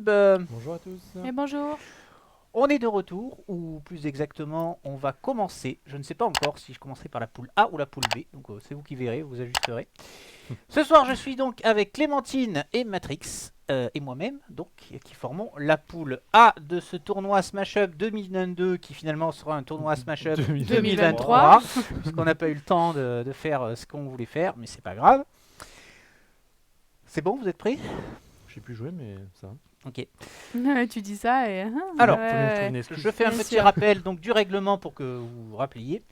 YouTube. Bonjour à tous. Et bonjour. On est de retour, ou plus exactement, on va commencer. Je ne sais pas encore si je commencerai par la poule A ou la poule B, donc c'est vous qui verrez, vous ajusterez. Ce soir, je suis donc avec Clémentine et Matrix, et moi-même, donc, qui formons la poule A de ce tournoi Smash Up 2022, qui finalement sera un tournoi Smash Up 2023, puisqu'on n'a pas eu le temps de faire ce qu'on voulait faire, mais c'est pas grave. C'est bon, vous êtes prêts? J'ai pu jouer, mais ça. Ok. Tu dis ça et... Alors, excuse. je fais un Bien petit sûr. rappel donc, du règlement pour que vous vous rappeliez.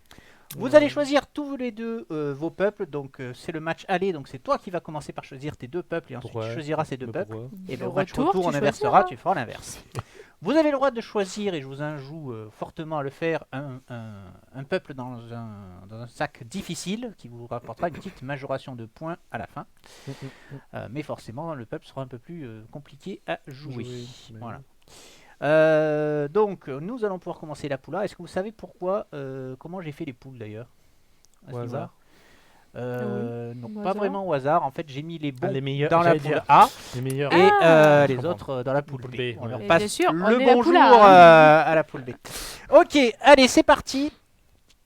Vous allez choisir tous les deux vos peuples, donc c'est le match aller, donc c'est toi qui vas commencer par choisir tes deux peuples et ensuite tu choisiras ces deux Mais peuples. pourquoi Et Au le match retour, retour, on tu inversera, choisiras. tu feras l'inverse. Vous avez le droit de choisir, et je vous injoue fortement à le faire, un peuple dans un sac difficile qui vous rapportera une petite majoration de points à la fin. Mais forcément, le peuple sera un peu plus compliqué à jouer. Voilà. Donc, nous allons pouvoir commencer la poule A. Est-ce que vous savez pourquoi, comment j'ai fait les poules d'ailleurs à ce Au niveau-là hasard. Non, Au pas hasard. vraiment au hasard. En fait, j'ai mis les bons les meilleurs, dans la j'allais poule dire. A Les meilleurs. et Ah, les je comprends. autres dans la poule Poule B. B, On ouais. leur Et passe bien sûr, on le est la bonjour poule A. à la poule B. Ok, allez, c'est parti.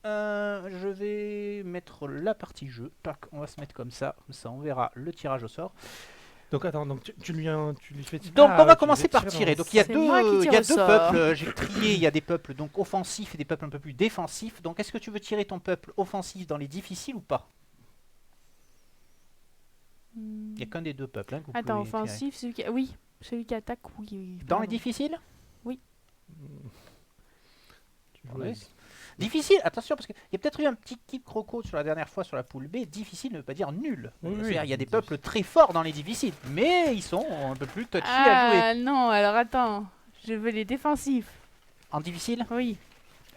Je vais mettre la partie jeu. Tac, on va se mettre comme ça on verra le tirage au sort. Donc attends, donc tu lui fais tirer. Donc Ah, on va ouais, tu commencer lui fais par tirer tirer. dans- Donc il y a C'est moi qui deux, tire il y a au deux sort. peuples. J'ai trié. Il y a des peuples donc offensifs et des peuples un peu plus défensifs. Donc est-ce que tu veux tirer ton peuple offensif dans les difficiles ou pas? Il n'y a qu'un des deux peuples. Hein, que vous Attends, pouvez tirer. offensif, celui qui... Oui, celui qui attaque, oui. Dans les pardon. difficiles? Tu joues Ouais. avec- Difficile, attention, parce qu'il y a peut-être eu un petit quiproquo sur la dernière fois sur la poule B. Difficile ne veut pas dire nul. Oui, C'est-à-dire, il y a des difficile. peuples très forts dans les difficiles, mais ils sont un peu plus touchy à jouer. Ah non, alors attends. Je veux les défensifs. En difficile, Oui.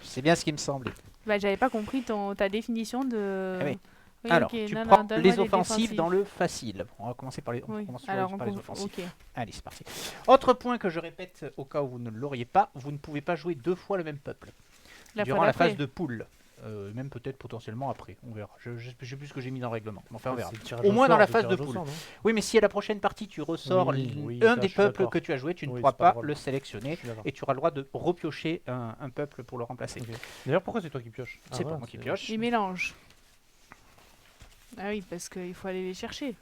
c'est bien ce qui me semblait. Bah, j'avais pas compris ta définition de... Ah oui. Oui, Alors, ok, tu non, prends non, donne-moi les offensifs défensifs. dans le facile. Bon, on va commencer par les, on Oui, commence alors par les offensifs. ok. Allez, c'est parti. Autre point que je répète au cas où vous ne l'auriez pas, vous ne pouvez pas jouer deux fois le même peuple durant fois la d'après. phase de poule. Même peut-être potentiellement après, on verra. Je sais plus ce que j'ai mis dans le règlement. Enfin, on verra. C'est le tirage Au au moins sort, dans la c'est le phase de tirage au poule. sort, non Oui, mais si à la prochaine partie tu ressors Oui, un ça, des je suis peuples d'accord. que tu as joué, tu ne Oui, pourras c'est pas pas drôle. le sélectionner Je suis d'accord. et tu auras le droit de repiocher un peuple pour le remplacer. Ok. D'ailleurs, pourquoi c'est toi qui pioches C'est pas moi qui pioche. Les mélanges. Ah oui, parce qu'il faut aller les chercher.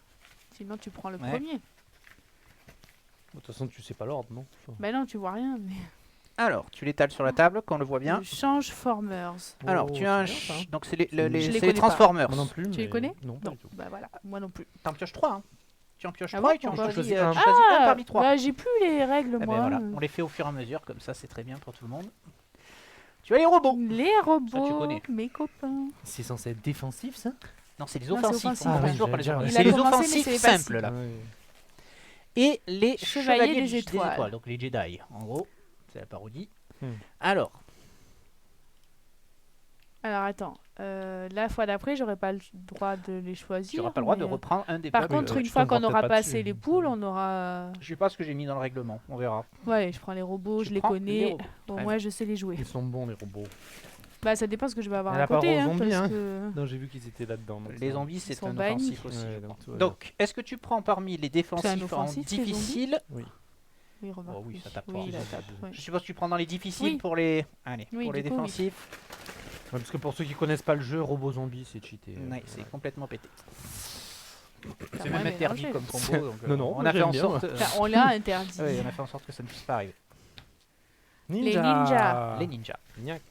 Sinon, tu prends le Ouais. premier. De toute façon, tu sais pas l'ordre, non Enfin, Bah non, tu vois rien. Mais... Alors, tu l'étales sur la table, qu'on le voit bien. Le Change Formers. Alors, oh, tu as un... c'est bien, ça, hein. Donc, c'est les, Je les c'est les connais pas. Transformers. Moi non plus. Tu les mais- connais Non, pas Non, du tout. bah voilà, moi non plus. T'en pioches 3. Hein. Tu en pioches Ah 3 bon et tu en Pourquoi choisis, choisis un. tu choisis un parmi 3. Bah j'ai plus les règles, moi. voilà. On les fait au fur et à mesure, comme ça c'est très bien pour tout le monde. Tu as les robots. Les robots, connais. mes copains. C'est censé être défensif, ça Non, c'est les Non, c'est offensifs. offensif. On Ah commence oui, toujours par les j'allais offensifs. dire. C'est les Il a commencé, mais offensifs c'est pas simples là. Ouais. Et les Chevaliers chevaliers des des étoiles. Donc les Jedi, en gros. C'est la parodie. Hmm. Alors, Alors attends, la fois d'après, j'aurais pas le droit de les choisir. tu n'auras pas le droit de mais, reprendre un des Par peuples. contre, une tu fois tomberas qu'on aura peut-être pas passé dessus. les poules, on aura. Je sais pas ce que j'ai mis dans le règlement, on verra. Ouais, je prends les robots, Tu je les prends les connais. robots. Bon, Très moi, je sais les jouer. Ils sont bons, les robots. Bah, ça dépend ce que je vais avoir Elle à a pas côté. aux Hein, zombies, parce hein. que... Non, j'ai vu qu'ils étaient là-dedans. donc Les ça- zombies, c'est sont un bannis. offensif aussi. Ouais, je crois. donc, tout va Donc, est-ce que tu prends parmi les défensifs en offensif, ces zombies difficile? Oui, remarque. Oh oui, ça tape Oui, fort. il la tape. Ouais. Je suppose que tu prends dans les difficiles Oui. pour les. Allez, Oui, pour les du coup, oui. défensifs. Ouais, parce que pour ceux qui connaissent pas le jeu, robot zombie, c'est cheaté. Ouais, c'est complètement pété. T'as C'est moins même interdit mélangé. comme combo. Donc, Non, non, on moi, a fait j'aime en bien, sorte. Enfin, on l'a interdit. Oui, on a fait en sorte que ça ne puisse pas arriver. Ninja. ninjas. Les ninjas. Gnac.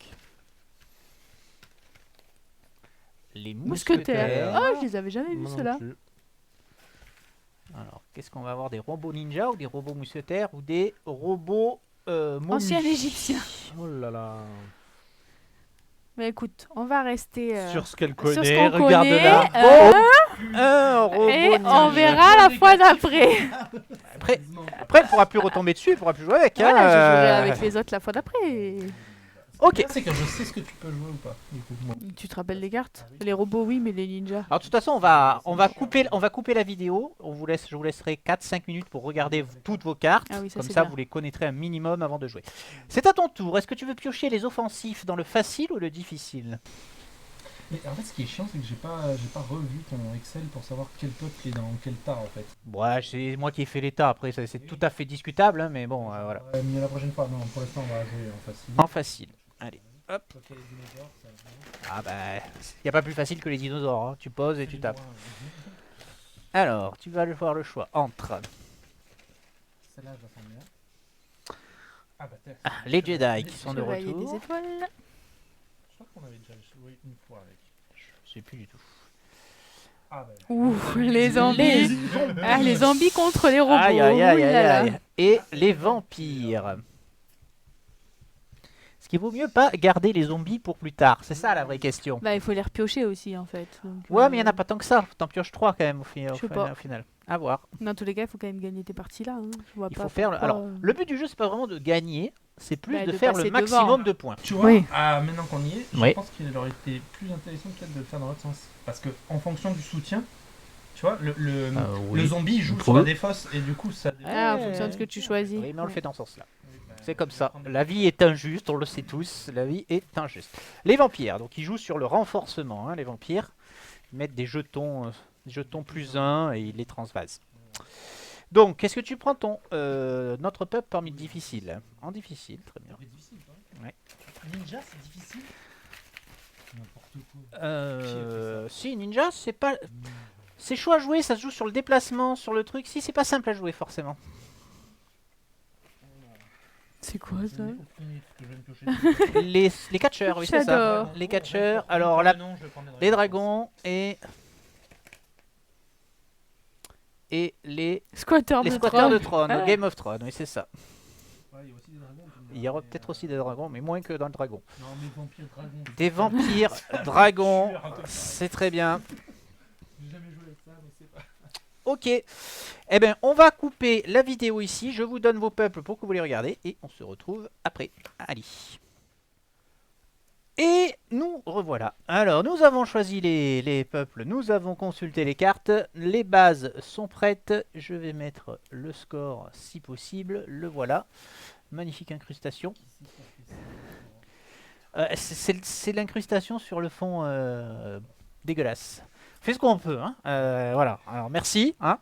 Les Mousquetaires. mousquetaires. Oh, je les avais jamais vus Moi non ceux-là. plus. Alors, qu'est-ce qu'on va avoir? Des robots ninjas ou des robots mousquetaires ou des robots momies? Ancien égyptien. Oh là là. Mais écoute, on va rester Sur ce qu'elle sur connaît, ce qu'on regarde-la. connaît. Un robot Et ninja. on verra la fois d'après. Après, elle pourra plus retomber dessus, elle pourra plus jouer avec. Voilà, hein, je jouerai avec les autres la fois d'après. Ok. C'est que je sais ce que tu peux jouer ou pas. Du coup, moi. Tu te rappelles les cartes? Les robots, oui, mais les ninjas. Alors de toute façon, on va couper la vidéo. Je vous laisserai 4-5 minutes pour regarder toutes vos cartes. Ah oui, ça Comme c'est ça, bien. vous les connaîtrez un minimum avant de jouer. C'est à ton tour. Est-ce que tu veux piocher les offensifs dans le facile ou le difficile? Mais en fait, ce qui est chiant, c'est que j'ai pas revu ton Excel pour savoir quel peuple est dans quel tas en fait. Ouais, c'est moi qui ai fait l'état. Après, c'est tout à fait discutable, hein, mais bon, voilà. Ouais, mais la prochaine fois, non, pour l'instant, on va jouer en facile. En facile. Allez. Hop. Toi qui as les dinosaures, ça va. Ah bah, y a pas plus facile que les dinosaures. Hein. Tu poses et tu tapes. Moins, Alors, tu vas avoir le choix entre Celle-là, je la sens bien. Ah bah, t'es- les Jedi qui sont de Chevalier des retour. étoiles. Je crois qu'on avait déjà joué une fois avec. Je sais plus du tout. Ah bah. Ouh, les zombies. Ah, les zombies contre les robots. Aïe aïe aïe Ouh aïe là là. aïe. Et les vampires. Ce qui vaut mieux pas garder les zombies pour plus tard. C'est ça la vraie question. Bah, il faut les repiocher aussi en fait. Donc, Ouais, mais il y en a pas tant que ça. T'en pioches 3 quand même Je sais pas. au final. À voir. Dans tous les cas, il faut quand même gagner tes parties là. Hein. Je vois Il pas faut faire. pourquoi, Alors, le but du jeu, c'est pas vraiment de gagner. C'est plus Bah, de de faire passer le maximum devant. de points. Tu vois, Oui. maintenant qu'on y est, je Oui. pense qu'il aurait été plus intéressant peut-être de le faire dans l'autre sens. Parce que en fonction du soutien, tu vois, le zombie joue Trop sur la bien. défausse et du coup ça. Ah, en fonction de ce que tu choisis. Oui, mais on le Ouais. fait dans ce sens-là. C'est comme ça. La vie est injuste, on le sait tous. La vie est injuste. Les vampires, donc ils jouent sur le renforcement. Hein, les vampires, ils mettent des jetons plus 1 et ils les transvasent. Donc, qu'est-ce que tu prends ton notre peuple parmi le difficile? En difficile, très bien. C'est difficile, toi. Ouais. Ninja, c'est difficile. N'importe quoi. Si Ninja, c'est pas, c'est chaud à jouer. Ça se joue sur le déplacement, sur le truc. Si, c'est pas simple à jouer forcément. C'est quoi ça? Les catcheurs, oui, c'est ça. J'adore. Les catcheurs. Alors, les dragons et les Squatter de squatteurs de trône. trône, Ah. Game of Thrones, oui, c'est ça. Ouais, il y a aussi des dragons. Il y aura peut-être aussi des dragons, mais moins que dans le dragon. Non, mais vampires, dragons. Des vampires, dragons, Je suis un peu- c'est très bien. J'ai jamais joué avec ça, mais c'est pas. Ok. Eh bien, on va couper la vidéo ici. Je vous donne vos peuples pour que vous les regardez. Et on se retrouve après. Allez. Et nous revoilà. Alors, nous avons choisi les peuples. Nous avons consulté les cartes. Les bases sont prêtes. Je vais mettre le score si possible. Le voilà. Magnifique incrustation. C'est l'incrustation sur le fond dégueulasse. Fait ce qu'on peut, hein. Voilà. Alors merci, hein.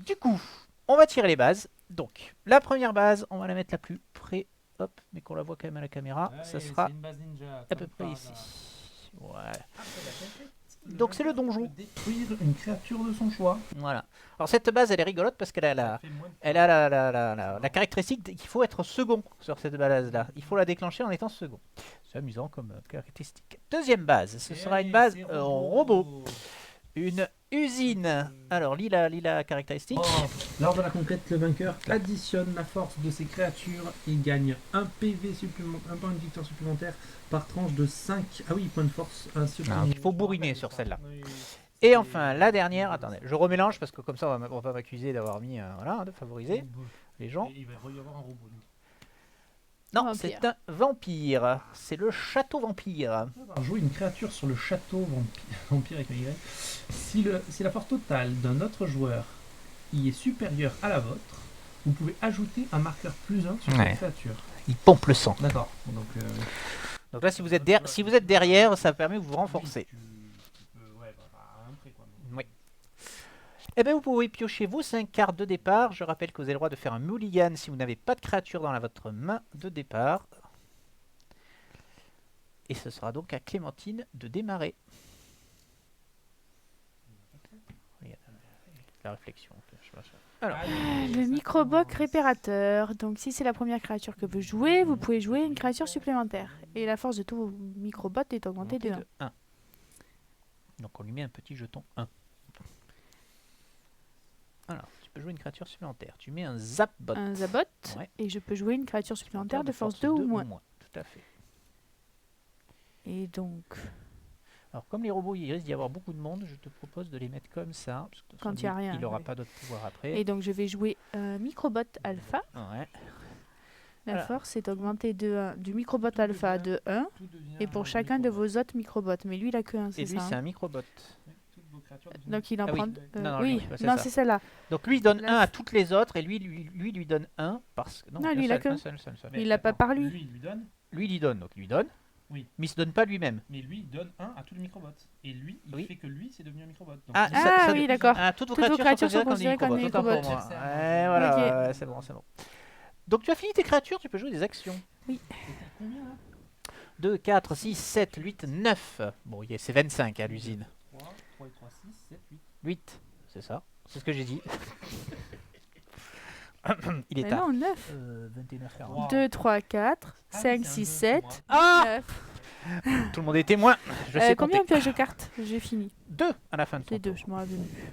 Du coup, on va tirer les bases. Donc, la première base, on va la mettre la plus près, hop, mais qu'on la voit quand même à la caméra. Ça sera une base ninja, à peu près ici. Voilà. Donc c'est le donjon. Détruire une créature de son choix. Voilà. Alors cette base, elle est rigolote parce qu'elle a la caractéristique qu'il faut être second sur cette base-là. Il faut la déclencher en étant second. C'est amusant comme caractéristique. Deuxième base, ce sera une base robot. Une usine. Alors, lis la caractéristique. Lors de la conquête, le vainqueur additionne la force de ses créatures et gagne un PV supplémentaire, un point de victoire supplémentaire par tranche de 5 points de force. Il faut bourriner sur celle-là. Et enfin, la dernière, attendez, je remélange parce que comme ça, on va m'accuser d'avoir mis, voilà, de favoriser les gens. Il va y avoir un robot. Non, Vampire. c'est un vampire. C'est le château vampire. Jouer une créature sur le château vampire avec un Y. Si la force totale d'un autre joueur y est supérieure à la vôtre, vous pouvez ajouter un marqueur +1 sur Ouais. cette créature. Il pompe le sang. D'accord. Donc là, si vous êtes derrière, ça permet de vous renforcer. Oui. Eh bien, vous pouvez piocher vos 5 cartes de départ. Je rappelle que vous avez le droit de faire un mulligan si vous n'avez pas de créature dans votre main de départ. Et ce sera donc à Clémentine de démarrer. La réflexion. Alors, Le microboc réparateur. Donc, si c'est la première créature que vous jouez, vous pouvez jouer une créature supplémentaire. Et la force de tous vos microbots est augmentée de 1. 1. Donc on lui met un petit jeton 1. Alors, tu peux jouer une créature supplémentaire. Tu mets un zapbot. Un zabot. Ouais. Et je peux jouer une créature supplémentaire de force 2 ou moins. Tout à fait. Et donc, Alors, comme les robots, il risque d'y avoir beaucoup de monde, je te propose de les mettre comme ça. Parce que de toute Quand façon, il y a lui, rien, il n'aura oui. pas d'autre pouvoir après. et donc je vais jouer un microbot alpha. Ouais. La Voilà. force est augmentée du microbot alpha de 1. Et pour chacun de vos autres microbots. Mais lui, il a que 1, Et c'est lui, ça. c'est hein. un microbot. Donc il en Ah oui. prend. Non, oui, lui, ouais, c'est non, ça. c'est celle-là. Donc lui, il donne La 1 à toutes les autres et lui donne 1 parce que... Non, lui, il a que- un seul. Il l'a pas par lui. Lui, il lui donne. Lui, il lui donne. Donc, il lui donne. Oui. Mais il se donne pas lui-même. Mais lui, il donne 1 à tous les microbots. Et lui, il Oui. fait que lui, c'est devenu un microbot. Donc, Ah, il- Ah oui, d'accord. Ah, toutes vos Toutes vos créatures sont créatures sont considérées comme des considérées comme des microbots. Autant pour microbots. moi. C'est ça, Ouais, voilà, Ok. ouais, c'est bon, c'est bon. Donc tu as fini tes créatures, tu peux jouer des actions. C'était combien là 2, 4, 6, 7, 8, 9. Bon, c'est 25 à l'usine. 3, 3 et 3, 6, 7, 8. 8, c'est ça. C'est ce que j'ai dit. Il est Mais tard. non, 9. 21h40. Wow. 2, 3, 4, Ah oui, 5, c'est un 6, jeu, c'est 7, moi. Ah 9. Tout le monde est témoin. Je sais Combien compter. de pièges de cartes? J'ai fini. 2 à la fin de ton C'est 2, tour. je m'en rappelle plus.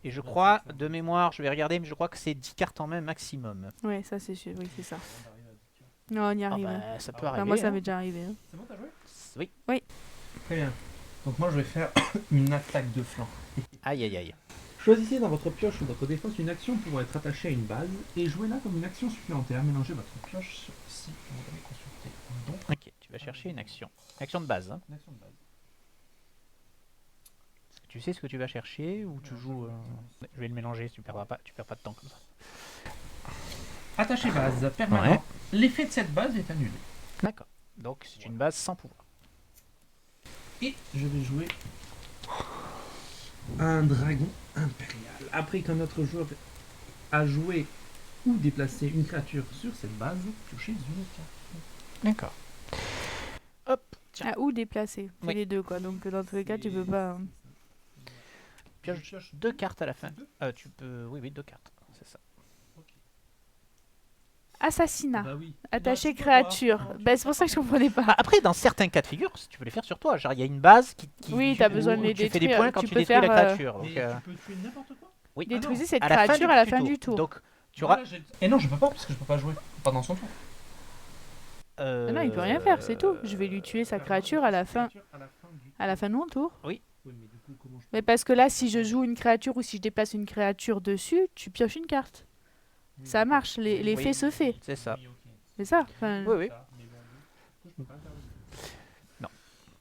Et je crois, de mémoire, je vais regarder, mais je crois que c'est 10 cartes en main maximum. Ouais, ça c'est sûr, oui, c'est ça. On arrive à 10 cartes. Non, on y Ah arrive. hein. bah, ça peut Ah, Enfin, arriver. moi, ça hein. m'est déjà arrivé. hein. C'est bon, t'as joué Oui. Très bien. Donc moi, je vais faire une attaque de flanc. Aïe, aïe, aïe. Choisissez dans votre pioche ou votre défausse une action pouvant être attachée à une base et jouez-la comme une action supplémentaire. Mélangez votre pioche si vous l'avez consultée. Donc, Ok, tu vas chercher une action. Action de base. Hein. une action de base. Est-ce que tu sais ce que tu vas chercher ou tu Non, joues. je- Je vais le mélanger, tu perds pas de temps comme ça. Attaché base permanent. Ouais. L'effet de cette base est annulé. D'accord. Donc c'est une base sans pouvoir. Et je vais jouer un dragon impérial. Après qu'un autre joueur a joué ou déplacé une créature sur cette base, piochez une carte. D'accord. Hop. Tiens. Ah, ou déplacer. C'est Oui. les deux, quoi. Donc, dans tous les cas, tu peux pas. Pioche 2 cartes à la fin. Tu peux. Oui, 2 cartes. C'est ça. Assassinat. Bah oui. Attaché Bah, tu peux pas. créature. Non, tu Bah, c'est peux pour ça que je pas. comprenais pas. Ah, après, dans certains cas de figure, tu peux les faire sur toi. Genre, il y a une base qui. Oui, t'as où besoin de les tu fais des détruire. points quand Tu tu peux détruis la faire, créature. Mais Donc, tu peux tuer n'importe quoi. oui. Détruisez cette À la fin créature à la du fin tour. du tour. Donc, tu auras. Et non, je peux pas parce que je peux pas jouer pendant son tour. Ah non, il peut rien faire, c'est tout. Je vais lui tuer sa créature à la fin de mon tour. Oui, mais du coup, comment je Mais parce que là, si je joue une créature ou si je déplace une créature dessus, tu pioches une carte. peux. Ça marche, l'effet Oui. se fait. C'est ça. Oui, ok. C'est ça. Enfin, Oui, oui. Ça, mais bon, du coup, je peux pas intervenir.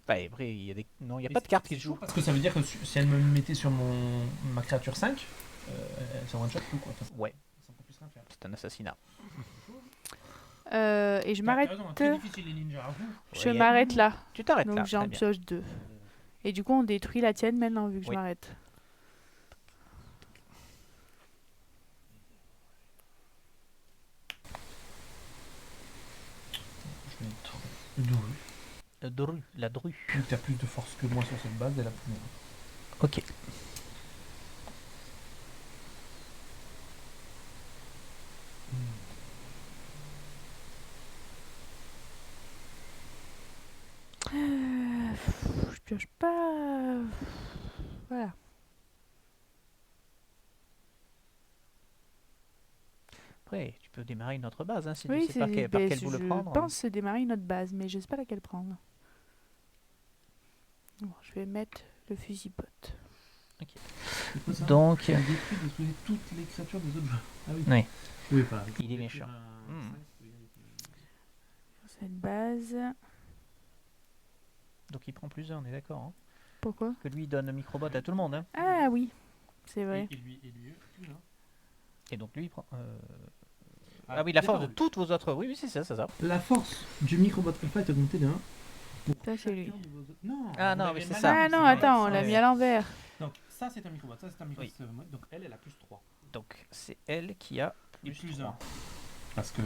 Bah, après, il y a des. Non, il n'y a Mais pas de carte qui c'est se joue. chaud parce que ça veut dire que si elle me mettait sur ma créature 5, c'est one shot tout quoi. Enfin, Ouais, ça peut plus rien faire. c'est un assassinat. et je m'arrête. T'as raison, très difficile les ninjas. Avoue. Je Ouais, m'arrête là. Tu t'arrêtes là. Donc j'en très bien. pioche 2. Et du coup, on détruit la tienne maintenant, vu que je Oui. m'arrête. Je vais être doué. La drue. Vu que t'as plus de force que moi sur cette base, elle a plus. Ok. Je pioche pas. Voilà. Après, tu peux démarrer une autre base hein, si Oui, tu sais par c'est. quel bout le prendre. Je pense démarrer une autre base, mais je sais pas laquelle prendre. Bon, je vais mettre le fusil pote. Donc, Détruisez toutes les créatures des autres joueurs. Ah oui. Oui. Oui, pas. Il est méchant. Cette base. donc il prend plusieurs, on est d'accord. Hein. Pourquoi? Que lui il donne microbot à tout le monde. Hein. Ah oui, c'est vrai. Et lui, plus là. Et donc lui il prend. Ah oui, la force de toutes vos autres. Oui, oui, c'est ça, c'est ça. La force du microbot alpha est augmentée de 1. Ça, c'est lui. Non, Ah vous non, l'avez mais c'est mal ça. mis, Ah non, mal attends, on mis. l'a ouais. mis à l'envers. Donc ça c'est un microbot, ça c'est un microbot. Oui. Donc elle a plus 3. Donc c'est elle qui a Et plus, plus 3. 1. Parce que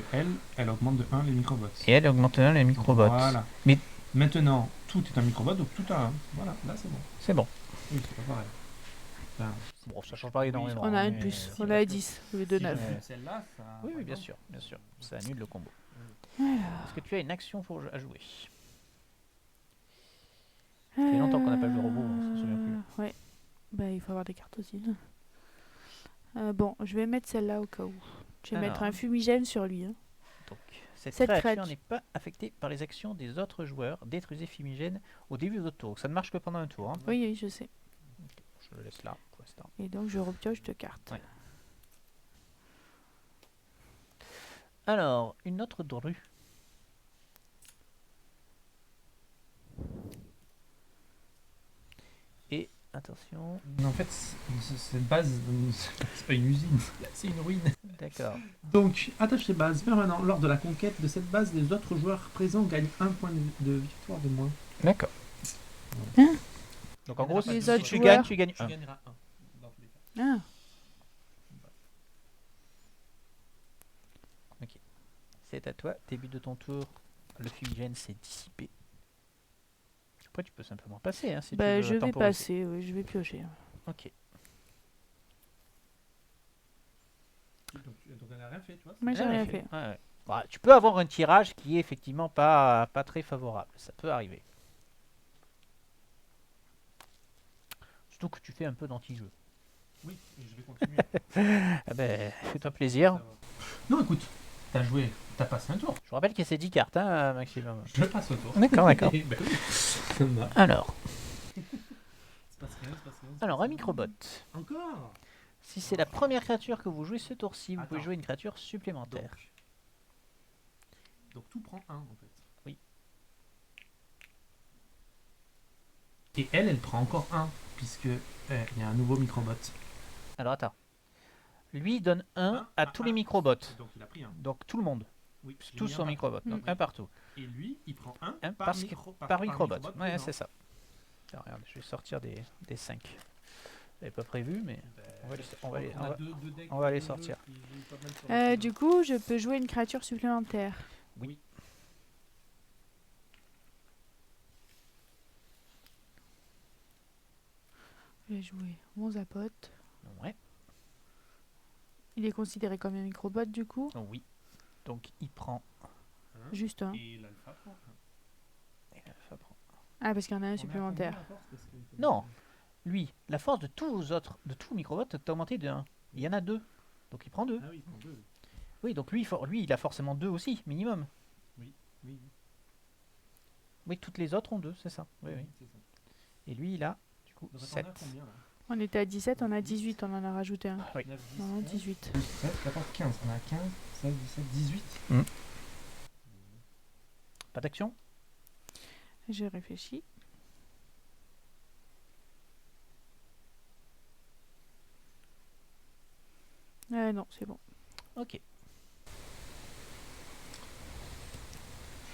elle augmente de 1 les microbots. Et elle augmente les microbots. Voilà. Mais- Maintenant, tout est un microbot, donc tout a 1. Voilà, là c'est bon. C'est bon. Oui, c'est pas pareil. Enfin, Bon, ça change pas énormément. On a une mais- plus, on a 10 au lieu de si 9. je fais celle-là, ça. Oui, oui, bien sûr, bien sûr. Ça annule le combo. Alors. Est-ce que tu as une action à jouer? Ça fait longtemps qu'on n'a pas joué au robot, on s'en souvient plus. Ouais. Bah, il faut avoir des cartes aussi. Bon, je vais mettre celle-là au cas où. Je vais mettre Alors. un fumigène sur lui. hein. Donc, cette Cette créature créature. n'est pas affectée par les actions des autres joueurs. Détruisez fumigène au début de votre tour. Ça ne marche que pendant un tour. Hein. Oui, oui, je sais. Je le laisse là pour l'instant. Et donc, je repioche 2 cartes. Ouais. Alors, une autre drue. Et attention. En fait, cette base, c'est pas une usine, c'est une ruine. D'accord. Donc, attache ces bases permanents. Lors de la conquête de cette base, les autres joueurs présents gagnent un point de victoire de moins. D'accord. Hein Donc en gros, Les si autres tu joueurs- gagnes, tu gagnes Tu 1. gagneras un, dans tous les cas. Ah, C'est à toi. Début de ton tour. Le fumigène s'est dissipé. Après, tu peux simplement passer. Hein, si bah, tu je veux vais temporiser. passer, oui, je vais piocher. Ok. Donc, elle n'a rien fait, tu vois. Moi, j'ai Ah, rien ok. fait. Ouais, ouais. Bah, tu peux avoir un tirage qui est effectivement pas très favorable. Ça peut arriver. Surtout que tu fais un peu d'anti-jeu. Oui, et je vais continuer. Ah ben, fais-toi plaisir. Ça va. Non, écoute, t'as joué, t'as passé un tour. Je vous rappelle qu'il y a ces 10 cartes, hein, maximum. Je passe au tour. D'accord, d'accord. Ben oui, ça me va. Alors, Il se passe rien, il se passe rien. alors un microbot. Encore. Si c'est la première créature que vous jouez ce tour-ci, vous pouvez Attends. jouer une créature supplémentaire. Donc tout prend un en fait. Oui. Et elle prend encore un, puisque il y a un nouveau microbot. Alors attends. Lui il donne 1 à tous les un. microbots. Donc il a pris un. Donc tout le monde. Oui, il Tous met son un partout. microbot. Donc Oui. un partout. Et lui, il prend un Un par, parce par microbot. Ouais, présent. c'est ça. Alors, regarde, je vais sortir des 5. J'avais pas prévu, mais on va les, On a deux decks on va les de jeu sortir. qui jouent pas mal sur le Du coup, je peux jouer une créature supplémentaire. Oui. Je vais jouer mon zapote. Ouais. Il est considéré comme un microbot du coup. Oh, oui. Donc il prend. un. Juste un. Et l'alpha prend un. Et l'alpha prend. Ah, parce qu'il y en a un On est à supplémentaire. combien, la force, parce que- Non. Lui, la force de tous les autres, de tous les microbots est augmentée de 1. Il y en a 2. Donc il prend 2. Ah oui, il prend deux. Oui, donc lui, lui il a forcément 2 aussi, minimum. Oui, oui. Oui, toutes les autres ont 2, c'est ça. Oui, oui. C'est ça. Et lui, il a du coup Donc, 7. on a combien là On était à 17, on a 18, on en a rajouté un. Oui. 9, 10, Non, 11, 18. 17, 14, 15. On a 15, 16, 17, 18. Pas d'action? J'ai réfléchi. Non, c'est bon. Ok.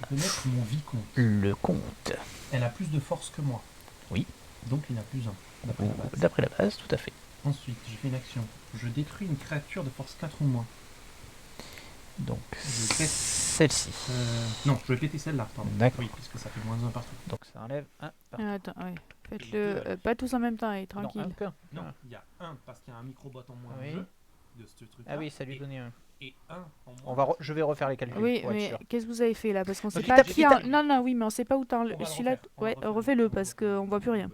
Je peux mettre mon vicomte. Le compte. Elle a plus de force que moi. Oui. Donc il a plus 1. D'après la base. D'après la base, tout à fait. Ensuite, je fais une action. Je détruis une créature de force 4 ou moins. Donc, Je pète. celle-ci. Non, je vais péter celle-là, pardon. D'accord. Oui, puisque ça fait moins 1 partout. Donc ça enlève un par Attends, ouais. Et Faites-le deux, pas tous en même temps, et Non, tranquille. un qu'un. Non, Ah. il y a 1 parce qu'il y a un microbot en moins Oui. en jeu de ce truc. Ah oui, ça lui donnait un. Et 1 en moins. Je vais refaire les calculs Oui, pour être mais sûr. qu'est-ce que vous avez fait là? Parce qu'on sait Donc, pas il qui t'a- a... Non, non, oui, mais on sait pas où t'as On va le celui-là. refaire, on va Ouais, refaire. refais-le parce qu'on voit plus rien.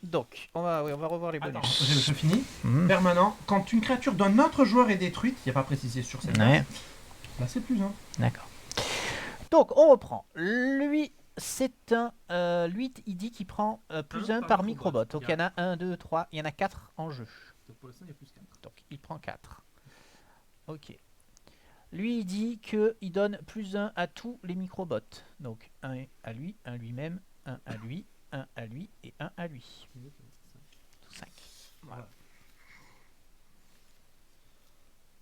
Donc, on va revoir les Attends, bonus. je finis. Mhm. Permanent. Quand une créature d'un autre joueur est détruite, il n'y a pas précisé sur cette Ouais, base, là c'est plus 1. d'accord. Donc, on reprend. Lui, c'est un. Lui, il dit qu'il prend plus Un 1 par par microbot. microbot. Donc, il y en a 1, 2, 3, il y en a 4 en jeu. Donc pour l'instant, il y a plus 4. Donc, il prend 4. Ok. Lui, il dit qu'il donne plus 1 à tous les microbots. Donc, 1 à lui, 1 lui-même, 1 à lui, 1 à lui et 1 à lui. 5. Voilà.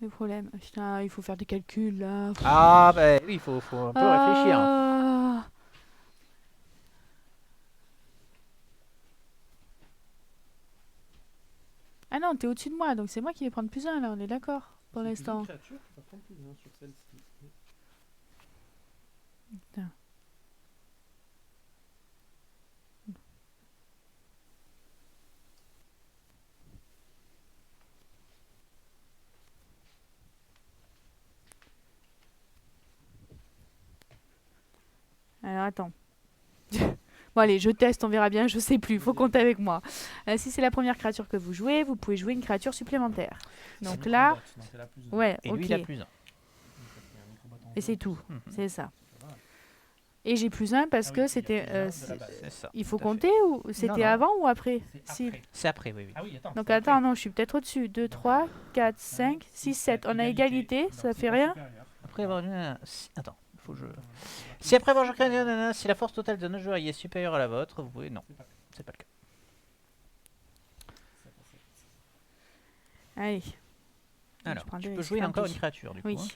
Le problème, putain, il faut faire des calculs là. Ah, bah oui, il faut un peu réfléchir. Ah. Ah non, t'es au-dessus de moi, donc c'est moi qui vais prendre plus un là, on est d'accord pour l'instant. Une créature qui va prendre plus 1 sur celle-ci. Putain. Alors attends. Bon allez, je teste, on verra bien, je sais plus, faut compter avec moi. Si c'est la première créature que vous jouez, vous pouvez jouer une créature supplémentaire. Donc C'est là, microbot, donc elle a plus 1. ouais, Et ok. lui, il a plus 1. Donc, il y a un microbot en Et jeu. c'est tout, Mhm. c'est ça. Ça va. Et j'ai plus un parce Ah oui, que il y a c'était... plus un de la c'est- base. C'est ça. il faut tout à fait. compter ou c'était non. avant ou après? C'est Si. après. C'est après, oui, oui. Ah oui, attends. Donc c'est attends, après. non, je suis peut-être au-dessus. 2, 3, 4, 5, 6, 7. On a égalité, Donc, ça c'est fait pas rien? supérieur. Après avoir... Attends, faut que je... Si après avoir joué si la force totale de notre joueur y est supérieure à la vôtre, vous pouvez... Non, C'est pas- c'est pas le cas. Allez. Alors, Je prends tu deux, peux c'est jouer tant encore pis. une créature du coup. Oui. Hein.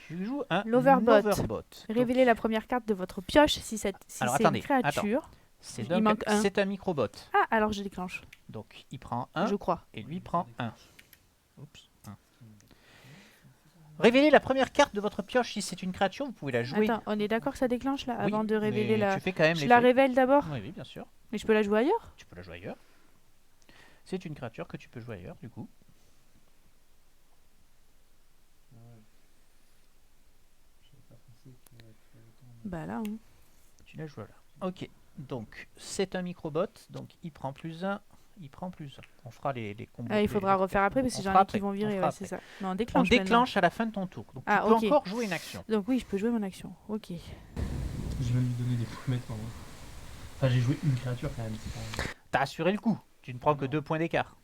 Tu joues un L'Overbot. Overbot. Révélez la première carte de votre pioche si c'est Alors, une attendez, créature. C'est Il manque un. c'est un microbot. Ah, alors je déclenche, Donc il prend 1 je crois. et lui prend 1. Oups. 1. Révélez la première carte de votre pioche si c'est une créature, vous pouvez la jouer. Attends, on est d'accord que ça déclenche là, Oui, avant de révéler mais la... Tu fais quand même Je la l'effet. révèle d'abord, Oui, oui, bien sûr. mais je peux la jouer ailleurs? Tu peux la jouer ailleurs. C'est une créature que tu peux jouer ailleurs du coup. Bah là, hein. Tu la joues là. Ok. Donc c'est un microbot, donc il prend plus 1. Il prend plus 1. On fera les combos. Ah, il faudra refaire après parce que On j'en fera ai qui après, vont on virer, fera ouais, c'est après. ça. Non, on On déclenche déclenche à la fin de ton tour. Donc Ah, tu peux ok. encore jouer une action. maintenant. Donc oui, je peux jouer mon action, ok. Je vais lui donner des points maintenant. Enfin, j'ai joué une créature quand même. c'est pas- T'as assuré le coup. Tu ne prends que Non. 2 points d'écart.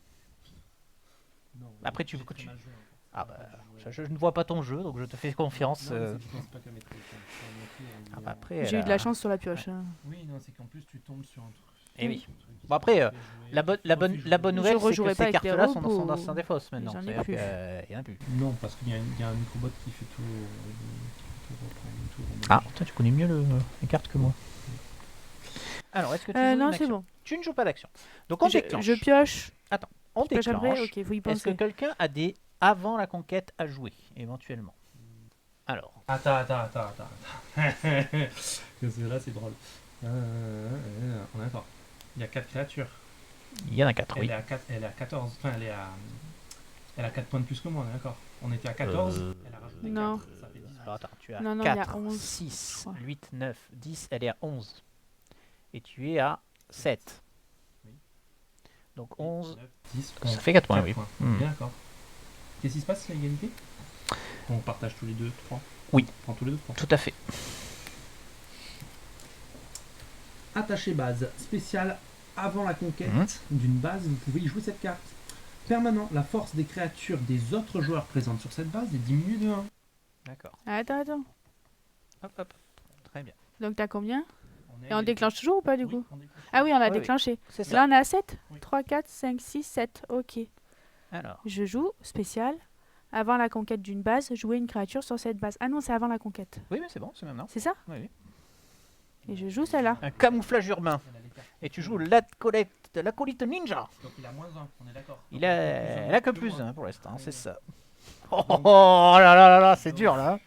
Non, Après, j'ai tu- très tu- mal joué, en fait. Ah J'ai bah, pas joué. je ne vois pas ton jeu, donc je te fais confiance. Non, mais c'est que je pense pas qu'à mettre les points. Ah bah, après, J'ai eu elle de la a- chance sur la pioche. hein. Oui, non, c'est qu'en plus tu tombes sur un truc. Eh oui. un truc qui Bon, après, te fait jouer, La bonne, tu refuses la de bonne jouer. nouvelle, c'est que rejouerai pas ces avec les cartes-là robes sont des fausses maintenant. J'en ai C'est-à-dire plus. qu'il y en a plus. Non, parce qu'il y a un microbot qui fait tout. Ah, toi tu connais mieux les cartes que moi. Alors, est-ce que tu joues Non, une c'est action? bon. Tu ne joues pas d'action. Donc on déclenche. Je pioche. On Je pioche après, déclenche. ok, faut y Est-ce que penser. quelqu'un a des avant la conquête à jouer, éventuellement? Alors, Attends. Parce que là, c'est drôle. On est d'accord. Il y a 4 créatures. il y en a 4, Elle oui. est à 4, elle est à 14. Enfin, elle a 4 points de plus que moi, on est d'accord. On était à 14. Elle a rajouté 4. Non. Ça fait 10. Alors attends, tu as Non, non, il y a 4, 11, 6, je crois. 8, 9, 10, elle est à 11. Et tu es à 7. Oui. Donc 11, 10, ça fait 4 points, oui. Hmm. Bien d'accord. Qu'est-ce qui se passe s'il y a égalité? On partage tous les deux 3. Oui. On prend tous les deux 3. Tout à fait. Attaché base spéciale avant la conquête Mhm. d'une base, vous pouvez y jouer cette carte. Permanent, la force des créatures des autres joueurs présentes sur cette base est diminuée de 1. D'accord. Attends. Hop, hop. Très bien. Donc t'as combien? On est Et on déclenche toujours ou pas du coup? on déclenche. Ah oui, on a Oui, oui. déclenché. C'est ça. Là on est à 7? Oui. 3, 4, 5, 6, 7. Ok. Alors, Je joue spécial. Avant la conquête d'une base, jouer une créature sur cette base. Ah non, c'est avant la conquête. oui, mais c'est bon, c'est maintenant. C'est ça? Oui, oui. Et je joue celle-là. Un camouflage urbain. Elle a les cartes. Et tu joues l'acolyte ninja. Donc il a moins 1, on est d'accord. Elle a que plus 1 pour l'instant, c'est ça. Oh là, c'est dur là.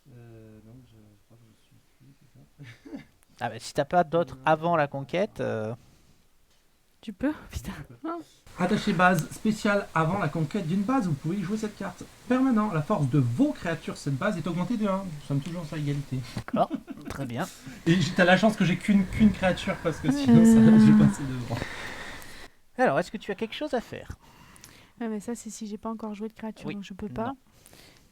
Donc, je crois que je suis plus, c'est ça. Ah bah, si t'as pas d'autres avant la conquête, Tu peux? Putain. Attaché base spéciale avant la conquête d'une base, vous pouvez y jouer cette carte. Permanent, la force de vos créatures sur cette base est augmentée de 1. Nous sommes toujours sur égalité. d'accord, très bien. Et t'as la chance que j'ai qu'une créature parce que sinon ça, j'ai passé devant. Alors, est-ce que tu as quelque chose à faire? Ouais, mais ça, c'est si j'ai pas encore joué de créature, Oui. donc je peux pas.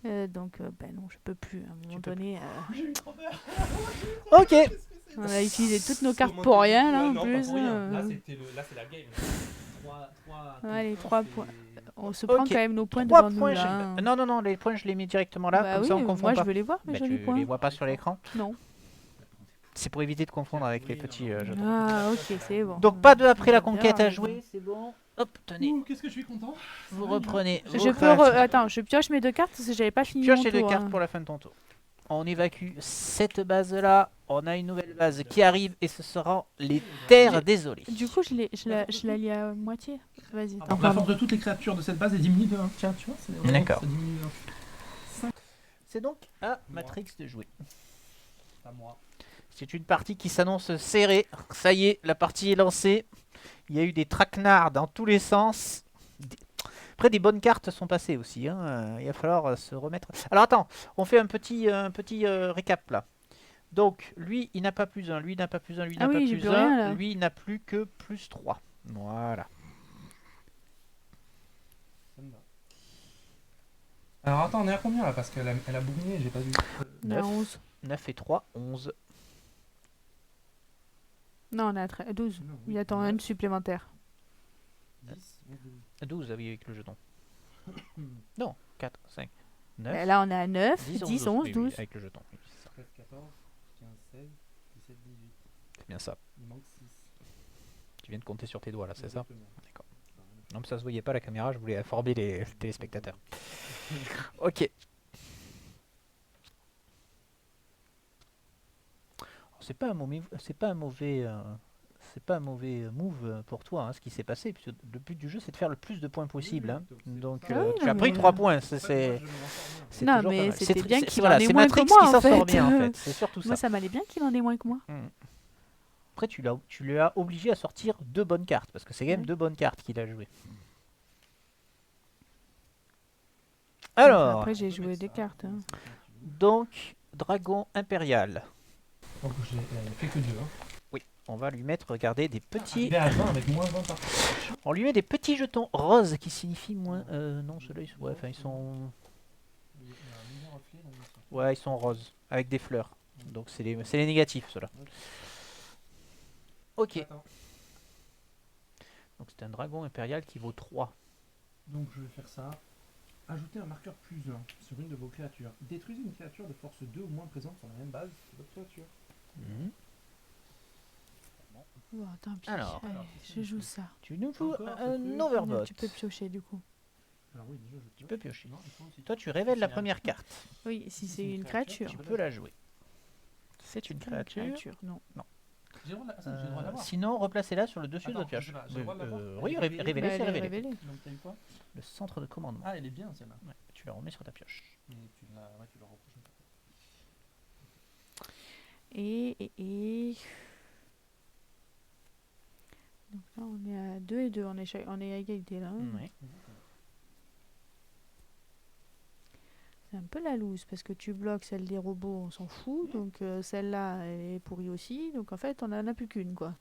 Donc, ben non, je peux plus. À un moment peux donné, J'ai eu trop peur. Ok. on a utilisé toutes nos cartes pour rien, là, en plus. Là, c'est la game. 3 Allez, 3 points. On se Ok. prend quand même nos points 3 devant nous, points. là. hein. Non, les points, je les mets directement là, Bah comme oui, ça on confond moi pas. je veux les voir, mes Bah, jolis tu points. les vois pas sur l'écran. Non. C'est pour éviter de confondre avec les petits jetons. Ah, ok, c'est bon. Donc pas de après la Bien, conquête à ouais. jouer, c'est bon. Hop, tenez, Ouh, qu'est-ce que je suis content. vous reprenez. Je vos peux. cartes. Attends, je pioche mes 2 cartes parce que j'avais pas fini Pioche mon les 2 tour, cartes hein. pour la fin de ton tour. On évacue cette base-là. On a une nouvelle base qui arrive et ce sera les terres désolées. Du coup, je la lis à moitié. Vas-y. attends, La pardon. force de toutes les créatures de cette base est diminuée de 1. Tiens, tu vois, c'est D'accord. ça diminue de 1. C'est donc à Matrix de jouer. À moi. C'est une partie qui s'annonce serrée. Ça y est, la partie est lancée. Il y a eu des traquenards dans tous les sens. Après, des bonnes cartes sont passées aussi. Hein. Il va falloir se remettre. Alors attends, on fait un petit récap là. Donc, lui, il n'a pas plus 1. Lui, il n'a pas plus 1. Lui, il Ah n'a oui, pas j'ai plus plus 1. rien, là. Lui, il n'a plus que plus 3. Voilà. Ça me va. Alors attends, on est à combien là? Parce qu'elle a bougné, j'ai pas vu. On est à 11. 9 et 3, 11. Non, on est à 12. Non, Il attend un supplémentaire. 10, 12, oui, avec le jeton. Non, 4, 5, 9. Et là, on est à 9, 10, 10, 11, oui, oui, 12. avec le jeton. Oui, c'est ça. 13, 14, 15, 16, 17, 18. C'est bien ça. Il manque 6. Tu viens de compter sur tes doigts là, c'est ça? Exactement. D'accord. Non, mais ça se voyait pas à la caméra, je voulais informer les téléspectateurs. Ok. C'est pas un mauvais, c'est pas un mauvais move pour toi, hein, ce qui s'est passé, puisque le but du jeu c'est de faire le plus de points possible. Oui, Hein. donc c'est Donc pour ça. Ah oui, tu non, as pris mais, 3 points, En fait, moi, je m'en sors bien. c'est Non, toujours pas mais mal. c'était C'est- bien c'est- qu'il voilà, en ait c'est moins Matrix que moi, qui en s'en sort fait. bien en fait, c'est surtout Moi, ça. ça m'allait bien qu'il en ait moins que moi. Après tu l'as obligé à sortir 2 bonnes cartes, parce que c'est quand même Ouais. 2 bonnes cartes qu'il a jouées. Donc, Alors, après, j'ai joué des cartes. Hein. donc, Dragon Impérial. Donc j'ai fait que 2. Hein. Oui, on va lui mettre, regardez, des petits... Arrivé à 20 avec moins 20 par On lui met des petits jetons roses qui signifient moins... non, ceux-là, ouais, enfin, ils sont... Il y a un mini reflet dans le centre. Ouais, ils sont roses, avec des fleurs. Donc c'est les négatifs, ceux-là. Ok. Attends. Donc c'est un dragon impérial qui vaut 3. Donc je vais faire ça. Ajoutez un marqueur +1 sur une de vos créatures. Détruisez une créature de force 2 ou moins présente sur la même base que votre créature. Bon, tant pis. Alors. Allez, je joue ça. Tu nous joues Encore ce un truc. overbot. Tu peux piocher, du coup. Alors oui, déjà je Tu peux piocher. Non, il faut aussi- Toi, tu révèles la C'est un- première carte. Oui, si c'est une créature. Tu peux la jouer. C'est une créature. Non. J'ai le droit de la- j'ai le droit de l'avoir. Sinon, replacez-la sur le dessus de Attends, votre pioche. je sais pas, j'ai le droit de l'avoir. Oui, Elle est révéler, Bah, c'est elle est révéler. révélée. Donc t'as eu quoi? Le centre de commandement. Ah, elle est bien celle-là. Ouais, tu la remets sur ta pioche. Mais tu la reproches pas. Et... Donc là, on est à 2 et 2. On est à égalité, là. Hein. Ouais. C'est un peu la loose, parce que tu bloques celle des robots, on s'en fout. Donc celle-là, elle est pourrie aussi. Donc en fait, on en a plus qu'une, quoi.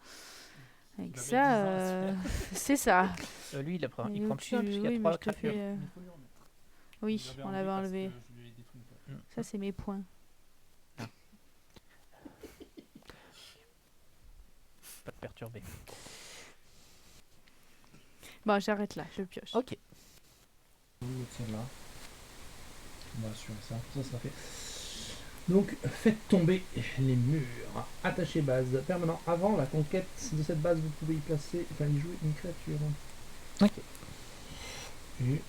Avec Tu ça, l'avais 10 ans à c'est ça. Lui, il prend Et plus donc un, tu- puisqu'il y a oui, mais 3 je te créatures. fais, Il faut lui remettre. Oui, Je on l'avait parce enlevé. que je lui ai détruit une fois. Ça, c'est mes points. Pas de perturber. Bon, j'arrête là, je pioche. Ok. Oui, celle-là. On va assurer ça. Ça sera fait. Donc, faites tomber les murs. Attachez base. Permanent. Avant la conquête de cette base, vous pouvez y placer, enfin y jouer une créature. Ok. Et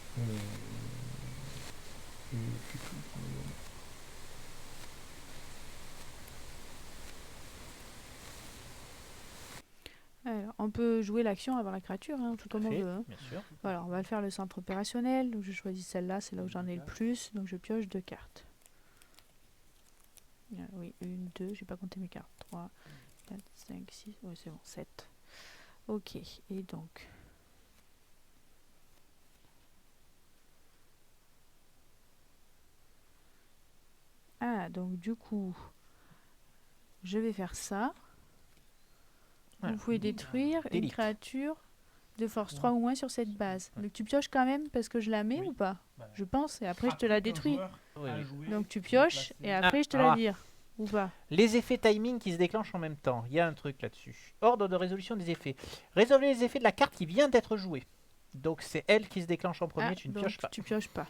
Alors, on peut jouer l'action avant la créature, hein, tout comme on Parfait, veut. Hein. bien sûr. Voilà, on va le faire le centre opérationnel. Donc, je choisis celle-là, c'est là où j'en ai le plus. Donc, je pioche 2 cartes. Oui, 1, 2, j'ai pas compté mes cartes. 3, 4, 5, 6, ouais, c'est bon, 7. Ok, et donc. Ah, donc du coup, je vais faire ça. Voilà. Vous pouvez détruire une Delete. créature de force 3 ou moins sur cette base. Ouais. Donc tu pioches quand même parce que je la mets Oui. ou pas? Bah, Je pense, et après je te la détruis. Oui, oui. Donc tu pioches et après je te la vire. Ou pas? Les effets timing qui se déclenchent en même temps. Il y a un truc là-dessus. Ordre de résolution des effets. Résolvez les effets de la carte qui vient d'être jouée. Donc c'est elle qui se déclenche en premier, Ah, tu ne donc pioches pas. tu pioches pas.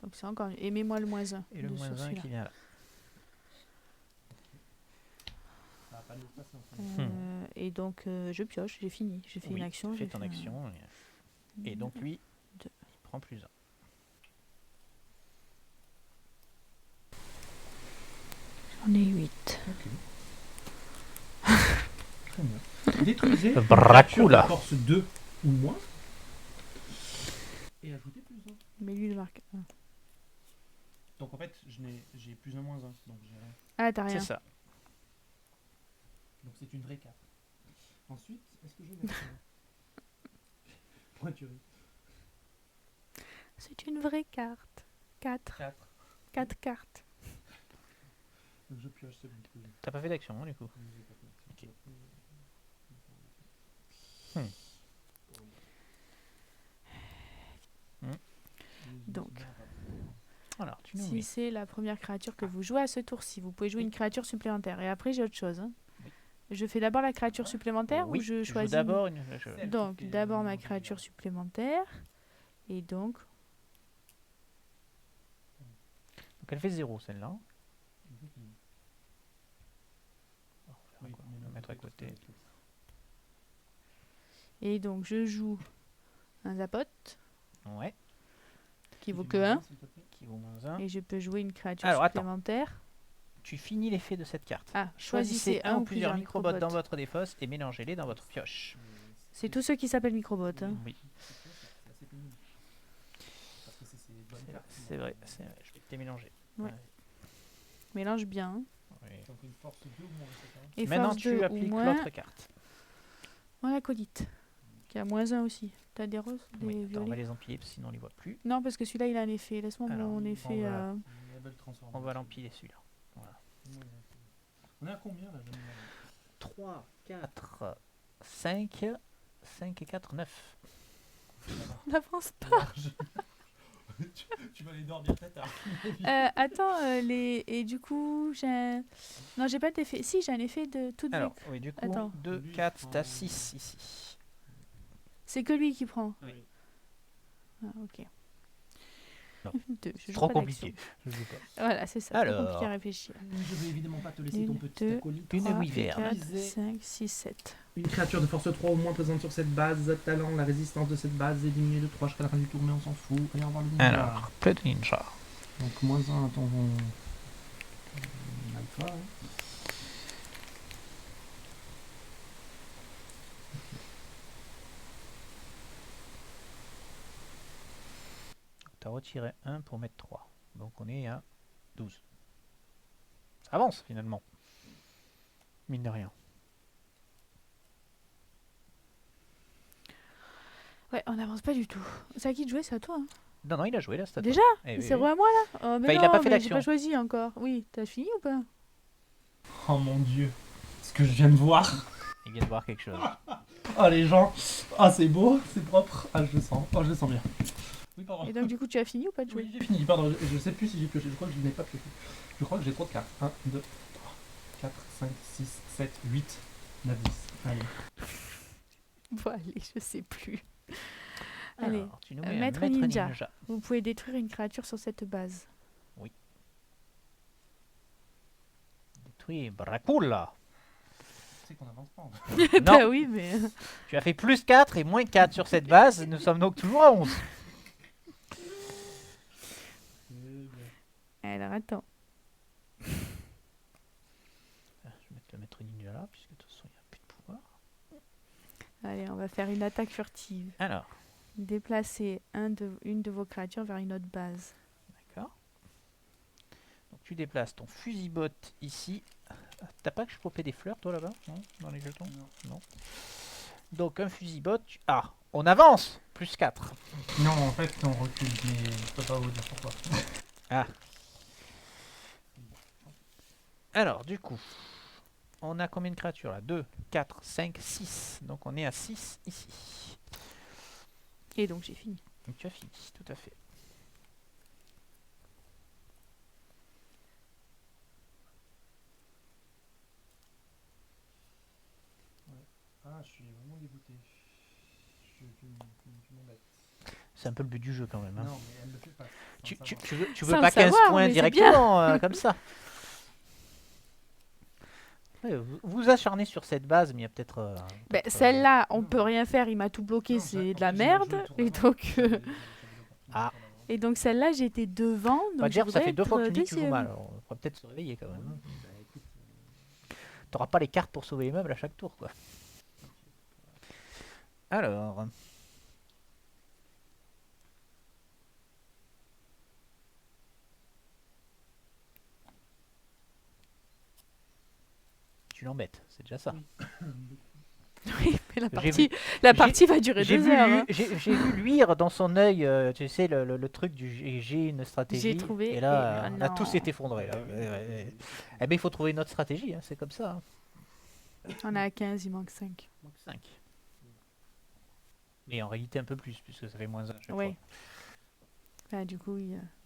Donc c'est encore mieux. Et mets-moi le moins 1. Et le moins 1 qui vient là. ça va pas nous passer en premier. Et donc je pioche, j'ai fini. J'ai fait Oui, une action. tu fais j'ai ton fait un- action. Et donc lui, Deux. il prend plus 1. J'en ai 8. Très bien. Détruisez une Dracula. créature de force 2 ou moins. Et ajoutez plus 1. Mais lui, il marque. Donc en fait, j'ai plus 1 moins 1. Donc j'ai rien. Ah, t'as rien. C'est ça. Donc c'est une vraie carte. Ensuite, est-ce que je vais mettre pointurerie C'est une vraie carte. 4. 4. 4 cartes. Donc je pioche, c'est bon. T'as pas fait d'action hein, du coup. Ok. Donc, Alors, tu nous si mets. c'est la première créature que vous jouez à ce tour-ci, vous pouvez jouer une créature supplémentaire. Et après, j'ai autre chose. Hein. Oui. Je fais d'abord la créature supplémentaire Oui, ou je tu joues choisis d'abord une. Donc, d'abord ma créature supplémentaire. Et donc, Donc elle fait 0 celle-là. On va mettre à côté. Et donc je joue un zapote Ouais. qui vaut que 1. Qui vaut -1. Et je peux jouer une créature Alors, attends. supplémentaire. Tu finis l'effet de cette carte. Ah, Choisissez un ou plusieurs microbots dans votre défausse et mélangez-les dans votre pioche. C'est tous ceux qui s'appellent microbots. Hein. Oui, C'est assez pénible. Parce que c'est bonnes cartes. c'est vrai, c'est vrai. Je vais te les mélanger. Ouais. Mélange bien. hein. Oui. Donc une force 2 ou moins, c'est ça? Et Maintenant, force tu 2 ou appliques moins. l'autre carte. Moi, l'acolyte. Qui a -1 aussi. T'as des roses, des Oui, attends, on violets va les empiler parce que sinon on les voit plus. Non, parce que celui-là, il a un effet. Laisse-moi Alors, mon effet. voilà. On On va l'empiler celui-là. On est à combien là, Janine? 3, 4, 5, 5 et 4, 9. On n'avance pas. Tu vas aller dormir très tard. Attends, et du coup, Non, j'ai pas d'effet. Si, j'ai un effet de toute Alors, oui, du coup, Attends. 2, 4, t'as 6 ici. C'est que lui qui prend. Oui. Ah, ok. Non. Deux, je joue Trop pas compliqué. d'action. Je joue pas. Voilà, c'est ça. Alors. Trop compliqué à réfléchir. Je vais évidemment pas te laisser ton Une, petit deux, acolyte. Une 3, wyvern. 4, Lisez. 5, 6, 7. Une créature de force 3 ou moins présente sur cette base. Talent, la résistance de cette base est diminuée de 3 jusqu'à la fin du tour, mais on s'en fout. Allez, au revoir le ninja. Alors, peu de ninja. Donc -1 à ton alpha. hein. T'as retiré 1 pour mettre 3. Donc on est à 12. Ça avance finalement. Mine de rien. Ouais, on n'avance pas du tout. C'est à qui de jouer? C'est à toi. hein. Non, non, il a joué là, c'est à toi. Déjà Eh oui, C'est oui. vrai à moi là oh, mais Enfin, il a non, pas fait mais j'ai l'action. pas choisi encore. Oui, t'as fini ou pas? Oh mon dieu, ce que je viens de voir. Il vient de voir quelque chose. Oh les gens, ah c'est beau, c'est propre. Ah je le sens, oh je le sens bien. Oui pardon. Et donc du coup, tu as fini ou pas de jouer? Oui j'ai fini, pardon, je sais plus si j'ai pioché, je crois que je n'ai pas pioché. Je crois que j'ai trop de cartes. 1, 2, 3, 4, 5, 6, 7, 8, 9, 10. Allez. Bon, allez, je sais plus. Allez, Alors, tu nous mets un maître maître ninja. ninja. vous pouvez détruire une créature sur cette base. Détruit Dracula. C'est qu'on avance pas en fait. Non, Bah oui, mais. tu as fait plus 4 et moins 4 sur cette base. Nous sommes donc toujours à 11. Alors attends. Je vais mettre le maître ninja là, puisque de toute façon il n'y a plus de pouvoir. Allez, on va faire une attaque furtive. Alors, Déplacez une de vos créatures vers une autre base. d'accord. Donc tu déplaces ton fusibot ici. T'as pas que je popais des fleurs toi là-bas? Non? Dans les jetons? Non. Donc un fusibot. Ah, on avance! Plus 4. Non en fait on recule, mais je peux pas vous dire pourquoi. Alors, du coup, on a combien de créatures là? 2, 4, 5, 6. Donc on est à 6 ici. Et donc j'ai fini. Donc tu as fini, tout à fait. Ah je suis vraiment dégoûté. Tu m'embêtes. C'est un peu le but du jeu quand même. Hein. Non mais elle le fait pas. Tu veux Sans pas le 15 savoir, points mais c'est directement comme ça. Ouais, vous acharnez sur cette base, mais il y a peut-être. Ben, peut-être, celle-là, on peut rien faire, il m'a tout bloqué, c'est de la merde. Ah. Et donc celle-là, j'étais devant. On va Donc dire je que ça fait voudrais 2 fois que être tu dis que tu joues deuxième. mal. Alors, on pourrait peut-être se réveiller quand même. Hein. T'auras pas les cartes pour sauver les meubles à chaque tour, quoi. Alors. Tu l'embêtes, c'est déjà ça. Oui, mais la J'ai partie va durer J'ai 2 vu, heures. hein. j'ai vu luire dans son œil, tu sais, le truc du j'ai une stratégie. J'ai trouvé, Et là, et- là, tout non. s'est effondré. Là. Eh ben, il faut trouver une autre stratégie, hein, c'est comme ça. Hein. On a 15, il manque 5. Donc 5. Et en réalité un peu plus, puisque ça fait moins 1 à chaque Ouais. fois. Bah, du coup,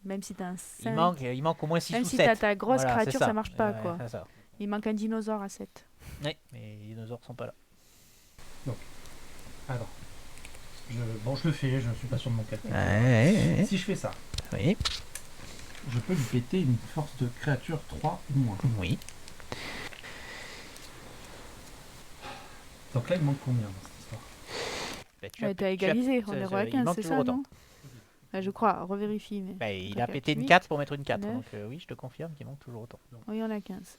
même si t'as un 5, Il manque au moins 6 même ou si 7. t'as ta grosse Voilà, c'est créature, ça marche pas, Ouais, quoi. c'est ça. Il manque un dinosaure à 7. Ouais, mais les dinosaures sont pas là. Alors. Bon je le fais, je suis pas sûr de mon calcul. Ouais. Si je fais ça, Oui. je peux lui péter une force de créature 3 ou moins. Oui. Donc là il manque combien dans cette histoire? Bah, T'as égalisé, on ça- est ça- à il 15, manque c'est toujours ça, autant. non? Je crois, revérifie. Mais... Bah, il Attends, a pété une 8, 4 pour mettre une 4. 9. Donc oui, je te confirme qu'il manque toujours autant. Oui, on a 15.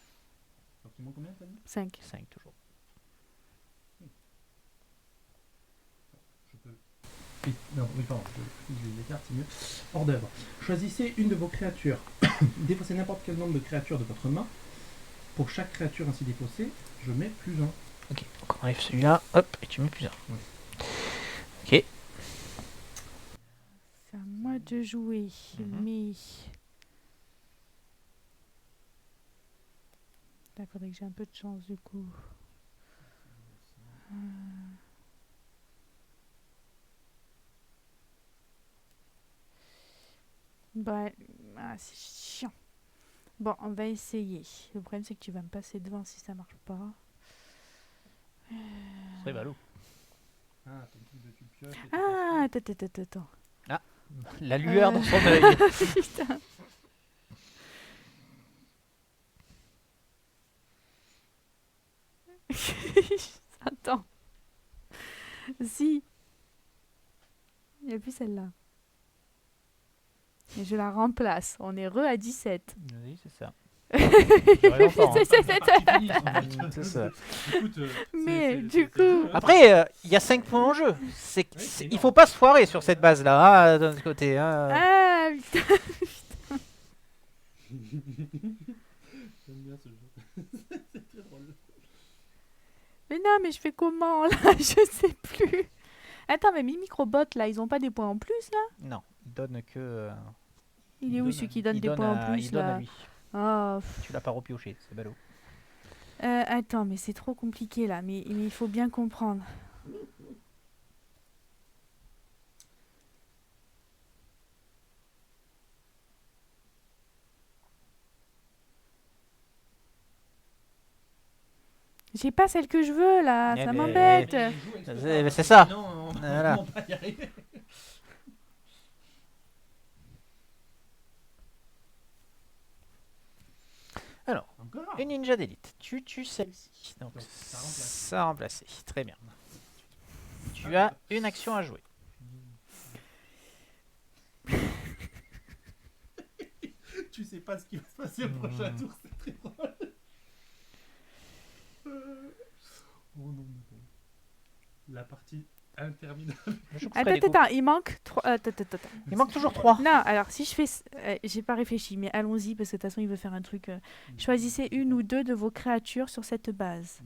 Donc il manque combien, t'as dit 5. 5 toujours. Je peux. Oui, non, oui, pardon, je les cartes, c'est mieux. Hors d'œuvre. Choisissez une de vos créatures. Défaussez n'importe quel nombre de créatures de votre main. Pour chaque créature ainsi défaussée, je mets +1. Ok, donc on enlève celui-là, hop, et tu mets plus 1. Oui. Ok. C'est à moi de jouer, mais... Là, faudrait que j'ai un peu de chance du coup. Bah, c'est chiant. Bon, on va essayer. Le problème, c'est que tu vas me passer devant si ça marche pas. C'est ballot. Ah, ton truc de tu pioches. et tu Ah, attends. La lueur dans son œil. Putain. Attends. Si. Il n'y a plus celle-là. Et je la remplace. On est à 17. Oui, c'est ça. C'est- C'est ça. Écoute, Mais du coup... Après, il y a 5 points en jeu. Il faut pas se foirer sur cette base-là, d'un autre côté. Hein. Ah, putain. J'aime bien ce jeu. C'est très drôle. Mais non, mais je fais comment là? Je sais plus. Attends, mais mes microbots là, ils ont pas des points en plus là? Non, il donne que. Il est où celui qui donne il des donne points en à- plus il donne à là? lui. Oh, Tu l'as pas repioché, c'est ballot. attends, mais c'est trop compliqué là, mais il faut bien comprendre. J'ai pas celle que je veux là, Eh ça ben, m'embête. C'est ça. Non, Voilà. on va pas y arriver. Alors, Encore une ninja d'élite. Tu tues celle-ci. Donc, Donc, ça a remplacé. ça a remplacé. Très bien. Tu as une action à jouer. Tu sais pas ce qui va se passer au prochain tour, c'est très drôle. Oh non, mais bon. La partie interminable. Je vous ferai des coups. Attends, il manque 3. Attends. Il manque toujours 3. Non, alors si je fais. J'ai pas réfléchi, mais allons-y, parce que de toute façon, il veut faire un truc. Choisissez une ou deux de vos créatures sur cette base.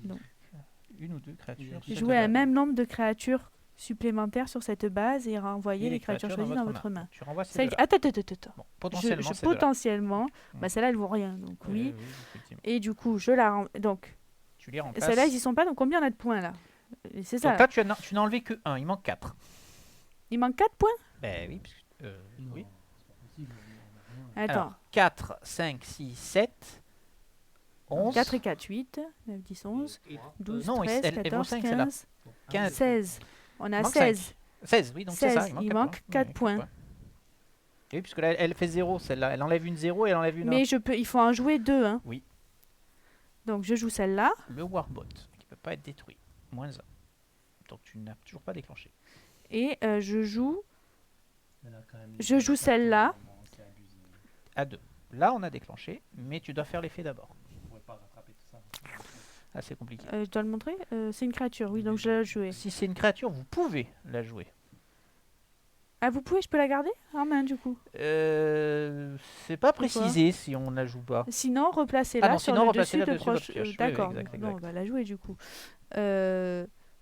Non. Une ou deux créatures. Et Jouez un même nombre de créatures supplémentaires sur cette base et renvoyez Et les créatures choisies dans votre main. Tu renvoies ces Celle... deux-là. Attends. Bon, potentiellement, Je ces deux-là. potentiellement, Mm. bah celle-là elle vaut rien, donc oui. Effectivement. Et du coup, je la donc Tu les remplaces. celle-là ils y sont pas, donc combien on a de points là? Et c'est ça. Donc là, tu n'as enlevé que 1. Il manque 4. Il manque 4 points. Ben oui, parce que, oui. C'est pas possible. On a rien. Attends, Alors, 4, 5, 6, 7, 11. 4 et 4, 8, 9, 10, 11, 12, non, 13, elle vaut 14, 5, celle-là. 15, 15. 16. On a Il manque 16. 5. 16, oui, donc c'est ça. 16, il quatre manque points. 4 points. Et oui, puisque là, elle fait 0, celle-là. Elle enlève une 0 et elle enlève une 1. Mais il faut en jouer 2. Hein. Oui. Donc je joue celle-là. Le Warbot, qui ne peut pas être détruit. Moins 1. Donc tu n'as toujours pas déclenché. Et je joue. Elle a quand même Je joue celle-là. C'est abusé. À 2. Là, on a déclenché, mais tu dois faire l'effet d'abord. On pourrait pas rattraper tout ça. Ah, c'est compliqué. Je dois le montrer. C'est une créature, oui, donc je l'ai jouée. Si c'est une créature, vous pouvez la jouer. Ah, vous pouvez, je peux la garder en main du coup. C'est pas précisé si on la joue pas. Sinon, replacez-la non, sur sinon, le replacez-la dessus de dessus de proche. votre pioche. Oui, D'accord, oui, exact, non, on exact. va la jouer du coup.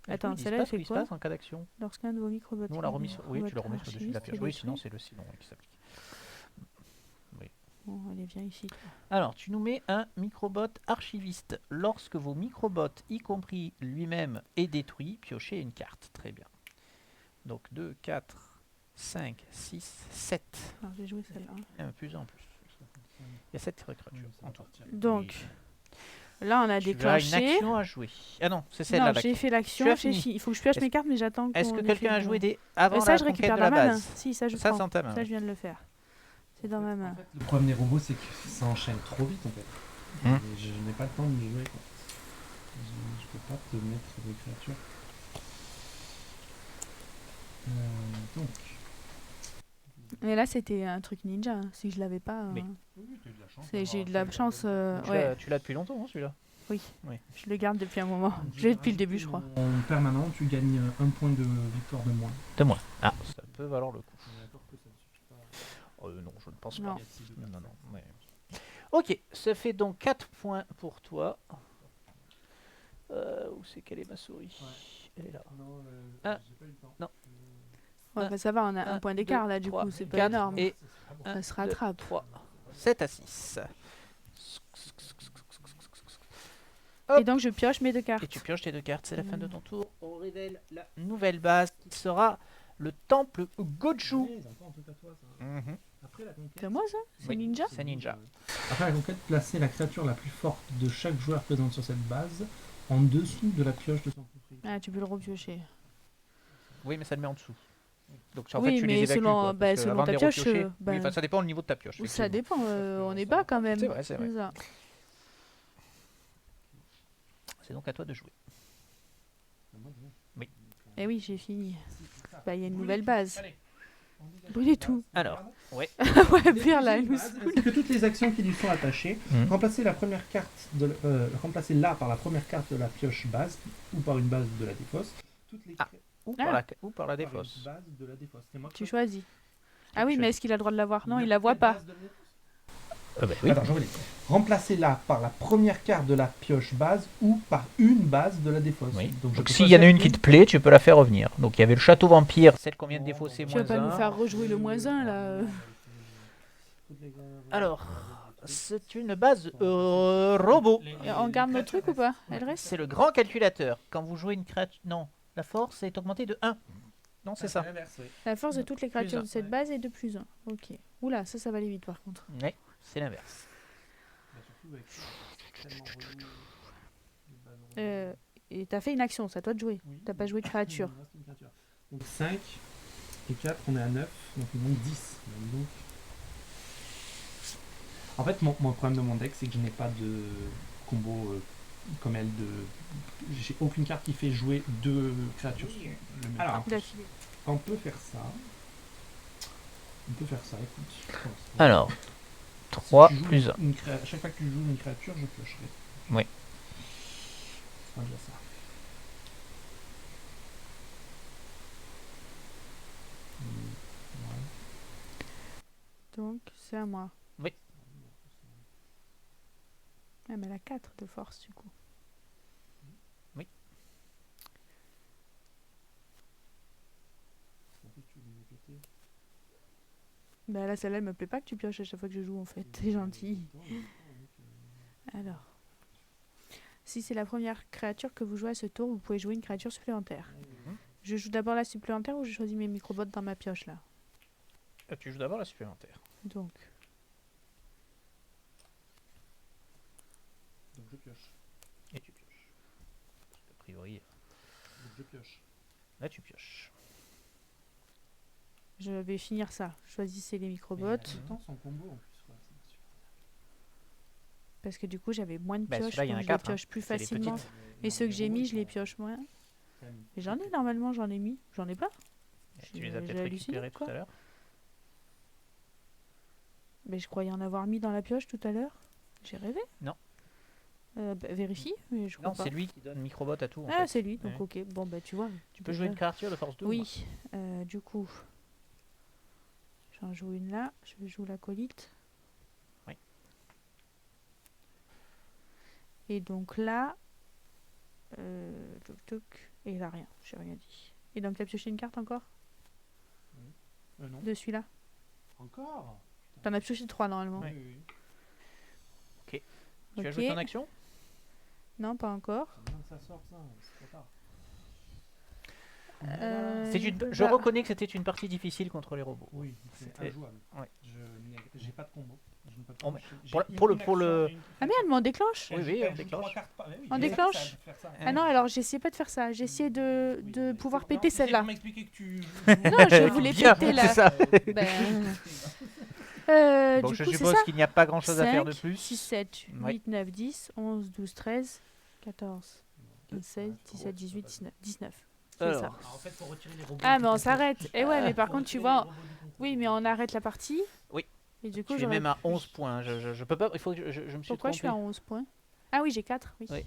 Attends, Il se celle-là, passe elle fait ce qui se quoi? passe en cas d'action. Lorsqu'un de vos microbots. Nous, on l'a remis sur... Oui, tu le remets sur le dessus de la pioche. Oui, sinon, c'est le silon qui s'applique. Bon, allez, viens ici. toi. Alors, tu nous mets un microbot archiviste. Lorsque vos microbots, y compris lui-même, est détruit, piochez une carte. Très bien. Donc 2, 4, 5, 6, 7. Alors, j'ai joué celle-là. Plus en plus. Il y a 7 créatures en tout. Donc, là, on a Tu as une déclenché. action à jouer. Ah non, c'est celle-là. Non, l'action. j'ai fait l'action. Tu as j'ai fini. fi- Il faut que je pioche Est-ce- mes cartes, mais j'attends. Est-ce qu'on que ait quelqu'un fait a le- joué des avant ça, la je conquête récupère de dans la ma main. base? Si, ça, je Ça, prends. c'est en ta main. Ça, je viens de le faire. C'est dans ma main. Le problème des robots, c'est que ça enchaîne trop vite en fait. Hmm. Et je n'ai pas le temps de jouer. Quoi. Je peux pas te mettre des créatures. Donc, Mais là, c'était un truc ninja. Hein. Si je l'avais pas, Mais- oui, t'as eu de la chance. j'ai eu de la chance. Tu l'as depuis longtemps, hein, celui-là. Je le garde depuis un moment. Je l'ai depuis le début, je crois. En permanent, tu gagnes un point de victoire de moins. De moins. Ah, ça peut valoir le coup. On est d'accord que ça ne suffit pas. Non, je ne pense Non. pas. Non. Ouais. Ok, ça fait donc 4 points pour toi. Où c'est qu'elle est ma souris? Elle est là. Non, Ah. j'ai pas eu le temps. Non. Ouais, bah, ça va, on a un point d'écart là, du coup, c'est pas énorme. Et Ça se rattrape. 3, 7 à 6. Et donc, je pioche mes deux Et cartes. tu pioches tes 2 cartes, c'est la fin de ton tour. On révèle la nouvelle base qui sera le temple Goju. Ouais, c'est encore un truc à toi, ça. Après la conquête. C'est moi ça? C'est Oui. ninja? C'est ninja. Après la conquête, placez la créature la plus forte de chaque joueur présente sur cette base en dessous de la pioche de son propriétaire. Ah, tu peux le repiocher. Oui, mais ça le met en dessous. Donc en Oui, fait, tu mais les évacues. selon- quoi, bah, parce que selon avant ta de les pioche, repiocher- bah, Oui, enfin, ça dépend le niveau de ta pioche. Ça effectivement. dépend, on est bas quand même. C'est vrai, c'est vrai. ça. C'est donc à toi de jouer. Eh oui, j'ai fini. Bah, il y a une nouvelle base. Brûlez tout. Alors, ouais. Ouais, pire là, elle nous saoule. Ainsi que toutes les actions qui lui sont attachées, remplacez la première carte remplacez-la par la première carte de la pioche base ou par une base de la défausse. Toutes les Ah. Ou Ah. par la par une défausse. base de la défausse. C'est moi qui Tu choisis. Ah Tu oui, mais choisis. est-ce qu'il a le droit de l'avoir? Non, il la Quelle voit pas. base de la défausse Oui. Attends, je relis. Remplacez-la par la première carte de la pioche base ou par une base de la défausse. Oui. Donc, je Donc peux s'il y en a choisir une qui te plaît, tu peux la faire revenir. Donc il y avait le château vampire, celle qu'on vient de défausser, Tu moins vas pas nous 1. faire rejouer le -1 là. Alors, c'est une base robot. Et on garde notre truc ou pas? Elle reste? C'est le grand calculateur. Quand vous jouez une créature... Non, la force est augmentée de 1. Non, c'est ça. La force de toutes les créatures un. de cette base est de +1. Ok. Oula, ça va aller vite par contre. Ouais, c'est l'inverse. Et t'as fait une action, c'est à toi de jouer. T'as pas joué de créature. Donc 5 et 4, on est à 9, donc il manque 10. Donc... En fait, mon problème de mon deck, c'est que je n'ai pas de combo comme elle de. J'ai aucune carte qui fait jouer deux créatures sur le même Alors, carte. D'affilée. On peut faire ça. Écoute. je pense. Alors, Si 3 tu joues plus 1. chaque fois que tu joues une créature, je piocherai. Oui. C'est déjà ça. Ouais. Donc, c'est à moi. Oui. Ah, mais elle a 4 de force du coup. Oui. Bah là, celle-là, elle me plaît pas que tu pioches à chaque fois que je joue en fait. T'es gentil. Alors. Si c'est la première créature que vous jouez à ce tour, vous pouvez jouer une créature supplémentaire. Je joue d'abord la supplémentaire ou je choisis mes microbots dans ma pioche là? Tu joues d'abord la supplémentaire. Donc. Donc je pioche. Et tu pioches. A priori, Donc je pioche. là tu pioches. Je vais finir ça. Choisissez les microbots. Mais il a tout le temps son combo en plus. Quoi. C'est super. Parce que du coup, j'avais moins de Bah, pioches. celui-là, il y en a donc je les 4, hein. pioche plus C'est les facilement. petites. Et ceux que j'ai mis, je les pioche moins. Mais j'en ai normalement, j'en ai mis. J'en ai pas. Tu les as J'ai peut-être halluciné, récupérés tout quoi. à l'heure. Mais je croyais en avoir mis dans la pioche tout à l'heure. J'ai rêvé. Non. Vérifie, mais je crois Non, pas. c'est lui qui donne microbot à tout. En Ah, fait. c'est lui, donc Ouais. ok. Bon, bah tu vois. Tu peux jouer une créature de force 2. Oui, du coup. J'en joue une là. Je joue l'acolyte. Oui. Et donc là. Toc toc. Et là, rien. J'ai rien dit. Et donc, t'as pioché une carte encore? Non. De celui-là? Encore T'en as pioché 3 normalement. Ouais. Oui. Tu as Ok. joué ton action? Non, pas encore. C'est bien que ça sort ça, c'est trop tard. Je reconnais que c'était une partie difficile contre les robots. Oui, c'est C'était- injouable. ouais. J'ai pas de combo. Je ne peux pas Oh, mais j'ai pour une le- action, Ah merde, mais on déclenche? Oui, j'ai on pas- j'ai déclenche. trois cartes par- oui, On j'ai déclenche ça, je peux faire ça. Ah non, alors j'essayais pas de faire ça. J'essayais de Oui, pouvoir non, péter essaie celle-là. de m'expliquer que tu Non, je voulais Bien, péter là. c'est ça. Ben, Bon, du je coup, c'est suppose ça. qu'il n'y a pas grand chose à faire de 5, plus. 6, 7, 8, Ouais. 9, 10, 11, 12, 13, 14, 15, 16, 17, 18, 19. C'est ça. Alors, Alors, en fait, pour retirer les robots. Ah, du mais on contrôle- s'arrête. Et ouais, mais par pour contre, tu retirer vois. les robots du contrôle. Oui, mais on arrête la partie. Oui. Et du coup, tu es j'aurais même à plus. 11 points. Je peux pas. Il faut que je me suis Pourquoi je suis à trompé. 11 points? Ah oui, j'ai 4. Oui. Oui.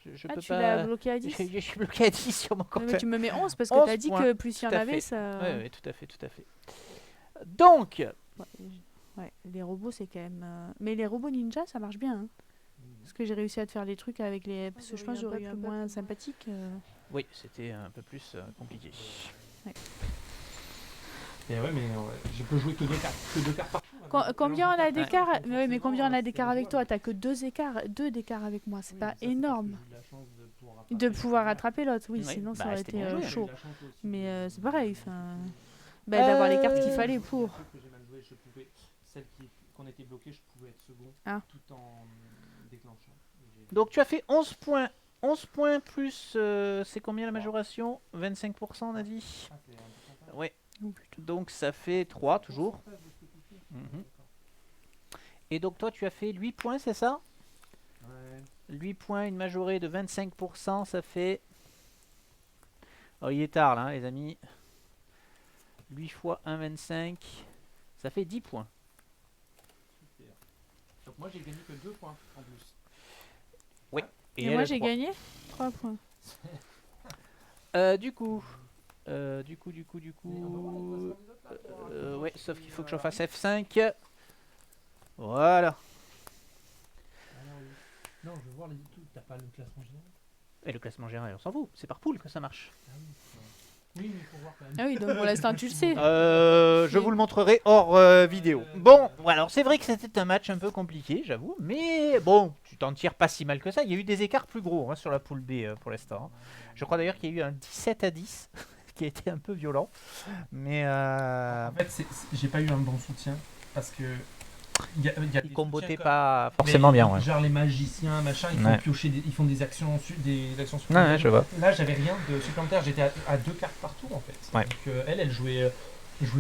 Je Ah, peux tu pas. l'as bloqué à 10? Je suis bloqué à 10 sur mon Non, compte. mais tu me mets 11 parce que 11 t'as dit points, que plus il y en tout à avait, fait. ça. Oui, tout à fait, tout à fait. Donc, Ouais, les robots, c'est quand même. Mais les robots ninja, ça marche bien. Hein. Parce que j'ai réussi à te faire des trucs avec les. Parce que je pense que j'aurais eu un moins sympathique. oui, c'était un peu plus compliqué. Et ouais, mais je peux jouer que deux cartes partout. Combien on a d'écart? Ouais. Mais, mais combien on a d'écart avec toi? T'as que 2 d'écart avec moi, c'est pas énorme. De pouvoir rattraper l'autre, oui, Ouais, sinon ça bah, aurait c'était été bien joué. chaud. Mais c'est pareil, enfin. Bah, d'avoir les cartes qu'il fallait pour. Celle qu'on était bloquée, je pouvais être second Ah. tout en déclenchant. Donc, tu as fait 11 points. 11 points plus. C'est combien la majoration? 25%, on a dit. Oui. Oh, putain. Donc, ça fait 3 toujours. Mhm. Et donc, toi, tu as fait 8 points, c'est ça? Ouais. 8 points, une majorée de 25%, ça fait... Oh, il est tard, là, hein, les amis. 8 fois 1, 25. Ça fait 10 points. Super. Donc moi j'ai gagné que 2 points en plus. Et elle moi a j'ai 3. gagné 3 points. Du coup... ouais, sauf qu'il faut que je fasse F5. Voilà. Non, je veux voir les tout. T'as pas le classement général? Et le classement général, on s'en fout. C'est par poule que ça marche. Oui, mais il faut voir quand même. Ah oui, donc pour l'instant tu le sais. Je vous le montrerai hors vidéo. Bon, alors c'est vrai que c'était un match un peu compliqué, j'avoue, mais bon, tu t'en tires pas si mal que ça. Il y a eu des écarts plus gros hein, sur la poule B pour l'instant. Je crois d'ailleurs qu'il y a eu un 17-10 qui a été un peu violent, mais En fait, j'ai pas eu un bon soutien parce que il y a ils des combotaient soutiens pas comme- forcément mais, bien. Ouais. Genre les magiciens, machin, ils font Ouais. piocher, ils font des actions, des actions Ouais, supplémentaires. ouais, je vois. Là, j'avais rien de supplémentaire. J'étais à 2 cartes partout en fait. Ouais. Donc elle jouait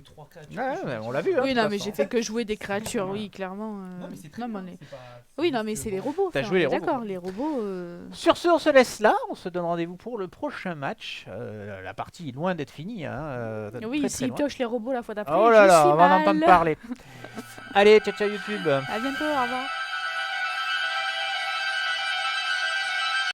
3 créatures. Ouais, on l'a vu. Hein, Oui, de non, toute mais façon. j'ai fait que jouer des créatures, oui, clairement. Non, mais c'est très non, mais bien, on est- c'est pas- Oui, non, juste mais que c'est les bon. robots. T'as enfin, joué on les est robots. D'accord, les robots. Sur ce, on se laisse là. On se donne rendez-vous pour le prochain match. La partie est loin d'être finie. Hein, Oui, très, très s'ils loin. piochent les robots la fois d'après, Oh là je là, suis on va en mal. entendre parler. Allez, ciao ciao YouTube. À bientôt, au revoir.